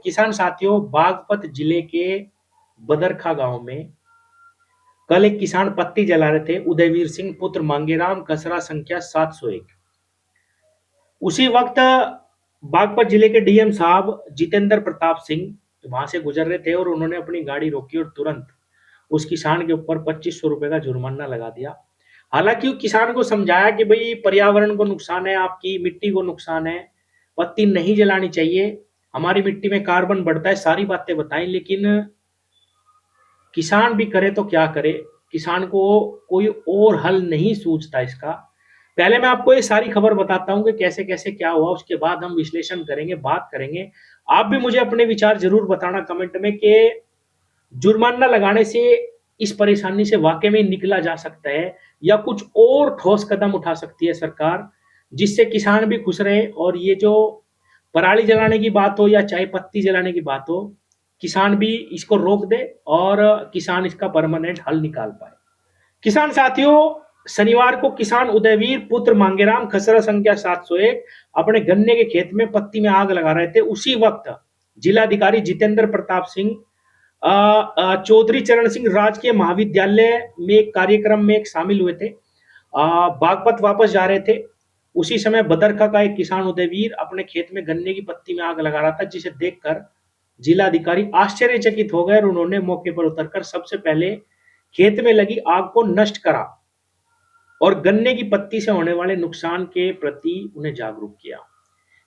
किसान साथियों, बागपत जिले के बदरखा गांव में कल एक किसान पत्ती जला रहे थे। उदयवीर सिंह पुत्र मांगेराम, खसरा संख्या 701। उसी वक्त बागपत जिले के डीएम साहब जितेंद्र प्रताप सिंह वहां से गुजर रहे थे और उन्होंने अपनी गाड़ी रोकी और तुरंत उस किसान के ऊपर 2500 रुपए का जुर्माना लगा दिया। हालांकि किसान को समझाया कि भाई पर्यावरण को नुकसान है, आपकी मिट्टी को नुकसान है, पत्ती नहीं जलानी चाहिए, हमारी मिट्टी में कार्बन बढ़ता है, सारी बातें बताई। लेकिन किसान भी करे तो क्या करे, किसान को कोई और हल नहीं सूझता इसका। पहले मैं आपको ये सारी खबर बताता हूं कि कैसे कैसे क्या हुआ, उसके बाद हम विश्लेषण करेंगे, बात करेंगे। आप भी मुझे अपने विचार जरूर बताना कमेंट में कि जुर्माना लगाने से इस परेशानी से वाकई में निकला जा सकता है या कुछ और ठोस कदम उठा सकती है सरकार, जिससे किसान भी खुश रहे। और ये जो पराली जलाने की बात हो या चाय पत्ती जलाने की बात हो, किसान भी इसको रोक दे और किसान इसका परमानेंट हल निकाल पाए। किसान साथियों, शनिवार को किसान उदयवीर पुत्र मांगेराम, खसरा संख्या 701 अपने गन्ने के खेत में पत्ती में आग लगा रहे थे। उसी वक्त जिलाधिकारी जितेंद्र प्रताप सिंह चौधरी चरण सिंह राजकीय महाविद्यालय में एक कार्यक्रम में एक शामिल हुए थे। बागपत वापस जा रहे थे। उसी समय बदरखा का एक किसान उदयवीर अपने खेत में गन्ने की पत्ती में आग लगा रहा था, जिसे देखकर जिलाधिकारी आश्चर्यचकित हो गए और उन्होंने मौके पर उतरकर सबसे पहले खेत में लगी आग को नष्ट करा और गन्ने की पत्ती से होने वाले नुकसान के प्रति उन्हें जागरूक किया।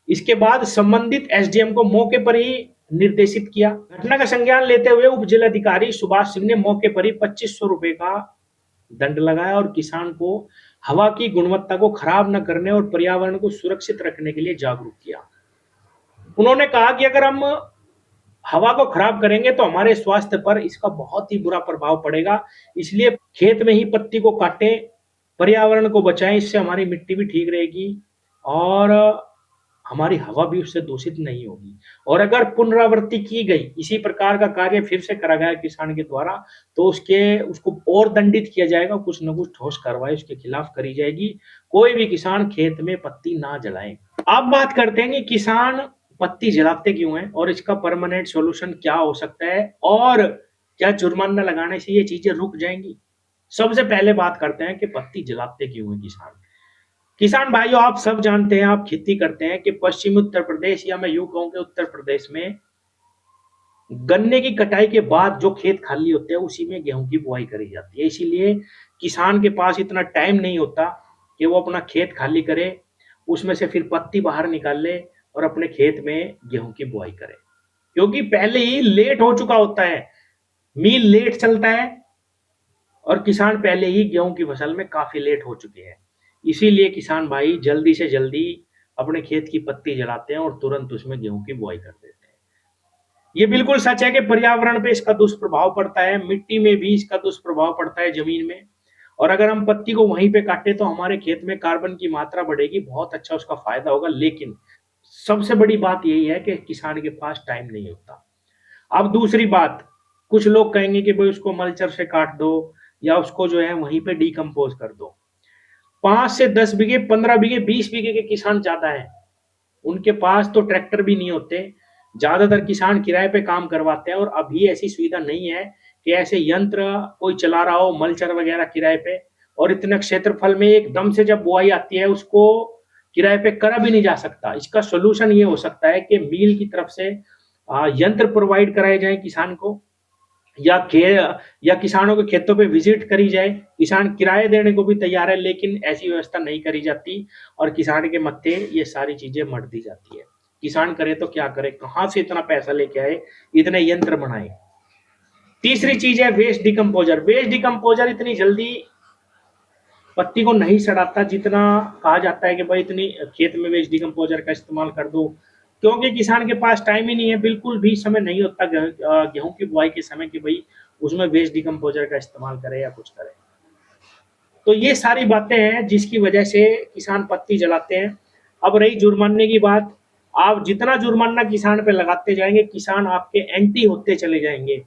इसके बाद संबंधित एसडीएम को मौके पर ही निर्देशित किया। घटना का संज्ञान लेते हुए उप जिलाधिकारी सुभाष सिंह ने मौके पर ही 2500 रुपए का दंड लगाया और किसान को हवा की गुणवत्ता को खराब न करने और पर्यावरण को सुरक्षित रखने के लिए जागरूक किया। उन्होंने कहा कि अगर हम हवा को खराब करेंगे तो हमारे स्वास्थ्य पर इसका बहुत ही बुरा प्रभाव पड़ेगा, इसलिए खेत में ही पत्ती को काटें, पर्यावरण को बचाएं, इससे हमारी मिट्टी भी ठीक रहेगी और हमारी हवा भी उससे दूषित नहीं होगी। और अगर पुनरावृत्ति की गई, इसी प्रकार का कार्य फिर से करा गया किसान के द्वारा, तो उसको और दंडित किया जाएगा, कुछ न कुछ ठोस कार्रवाई उसके खिलाफ करी जाएगी। कोई भी किसान खेत में पत्ती ना जलाए। अब बात करते हैं कि किसान पत्ती जलाते क्यों हैं और इसका परमानेंट सॉल्यूशन क्या हो सकता है और क्या जुर्माना लगाने से ये चीजें रुक जाएंगी। सबसे पहले बात करते हैं कि पत्ती जलाते क्यों हैं किसान। किसान भाइयों, आप सब जानते हैं, आप खेती करते हैं कि पश्चिमी उत्तर प्रदेश या मैं यूं कहूं कि उत्तर प्रदेश में गन्ने की कटाई के बाद जो खेत खाली होते हैं उसी में गेहूं की बुआई करी जाती है। इसीलिए किसान के पास इतना टाइम नहीं होता कि वो अपना खेत खाली करे, उसमें से फिर पत्ती बाहर निकाल ले और अपने खेत में गेहूं की बुआई करे, क्योंकि पहले ही लेट हो चुका होता है, मील लेट चलता है और किसान पहले ही गेहूं की फसल में काफी लेट हो चुके हैं। इसीलिए किसान भाई जल्दी से जल्दी अपने खेत की पत्ती जलाते हैं और तुरंत उसमें गेहूं की बुआई कर देते हैं। ये बिल्कुल सच है कि पर्यावरण पे इसका दुष्प्रभाव पड़ता है, मिट्टी में भी इसका दुष्प्रभाव पड़ता है, जमीन में। और अगर हम पत्ती को वहीं पे काटे तो हमारे खेत में कार्बन की मात्रा बढ़ेगी, बहुत अच्छा उसका फायदा होगा। लेकिन सबसे बड़ी बात यही है कि किसान के पास टाइम नहीं होता। अब दूसरी बात, कुछ लोग कहेंगे कि भाई उसको मल्चर से काट दो या उसको जो है वहीं पे डिकम्पोज कर दो। 5 से 10 बीघे, 15 बीघे, 20 बीघे के किसान ज्यादा है, उनके पास तो ट्रैक्टर भी नहीं होते। ज्यादातर किसान किराए पे काम करवाते हैं और अभी ऐसी सुविधा नहीं है कि ऐसे यंत्र कोई चला रहा हो, मल्चर वगैरह किराए पे। और इतने क्षेत्रफल में एकदम से जब बुआई आती है उसको किराए पे करा भी नहीं जा सकता। इसका सोल्यूशन ये हो सकता है कि मिल की तरफ से यंत्र प्रोवाइड कराए जाए किसान को, या किसानों के खेतों पे विजिट करी जाए। किसान किराए देने को भी तैयार है, लेकिन ऐसी व्यवस्था नहीं करी जाती और किसान के मत्थे ये सारी चीजें मर दी जाती है। किसान करे तो क्या करे, कहां से इतना पैसा लेके आए, इतने यंत्र बनाए। तीसरी चीज है वेस्ट डिकम्पोजर। वेस्ट डिकम्पोजर इतनी जल्दी पत्ती को नहीं सड़ाता जितना कहा जाता है कि भाई इतनी खेत में वेस्ट डिकम्पोजर का इस्तेमाल कर दो, क्योंकि किसान के पास टाइम ही नहीं है, बिल्कुल भी समय नहीं होता गेहूं की बुआई के समय कि भाई उसमें वेस्ट डिकम्पोजर का इस्तेमाल करे या कुछ करे। तो ये सारी बातें हैं जिसकी वजह से किसान पत्ती जलाते हैं। अब रही जुर्माने की बात, आप जितना जुर्माना किसान पे लगाते जाएंगे, किसान आपके एंटी होते चले जाएंगे,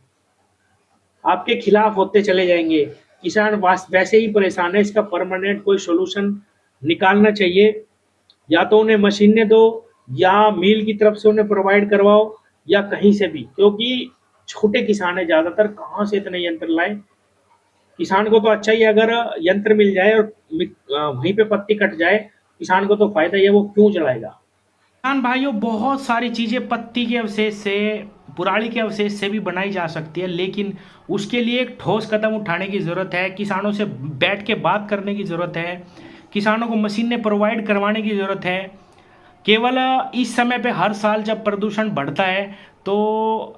आपके खिलाफ होते चले जाएंगे। किसान वैसे ही परेशान है, इसका परमानेंट कोई सोल्यूशन निकालना चाहिए। या तो उन्हें मशीनें दो या मिल की तरफ से उन्हें प्रोवाइड करवाओ, या कहीं से भी, क्योंकि छोटे किसान है ज़्यादातर, कहाँ से इतने यंत्र लाएँ? किसान को तो अच्छा ही है अगर यंत्र मिल जाए और वहीं पे पत्ती कट जाए, किसान को तो फ़ायदा ही है, वो क्यों चलाएगा? किसान भाइयों, बहुत सारी चीज़ें पत्ती के अवशेष से, पुराली के अवशेष से भी बनाई जा सकती है, लेकिन उसके लिए एक ठोस कदम उठाने की ज़रूरत है, किसानों से बैठ के बात करने की ज़रूरत है, किसानों को मशीनें प्रोवाइड करवाने की ज़रूरत है। केवल इस समय पे हर साल जब प्रदूषण बढ़ता है तो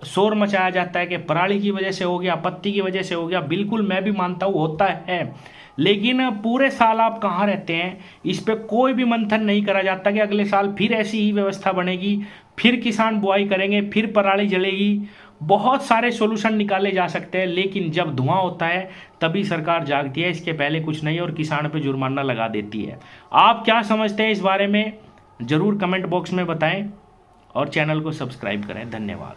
शोर मचाया जाता है कि पराली की वजह से हो गया, पत्ती की वजह से हो गया। बिल्कुल मैं भी मानता हूँ होता है, लेकिन पूरे साल आप कहाँ रहते हैं? इस पे कोई भी मंथन नहीं करा जाता कि अगले साल फिर ऐसी ही व्यवस्था बनेगी, फिर किसान बुआई करेंगे, फिर पराली जलेगी। बहुत सारे सॉल्यूशन निकाले जा सकते हैं, लेकिन जब धुआं होता है तभी सरकार जागती है, इसके पहले कुछ नहीं, और किसान पे जुर्माना लगा देती है। आप क्या समझते हैं इस बारे में? ज़रूर कमेंट बॉक्स में बताएं और चैनल को सब्सक्राइब करें। धन्यवाद।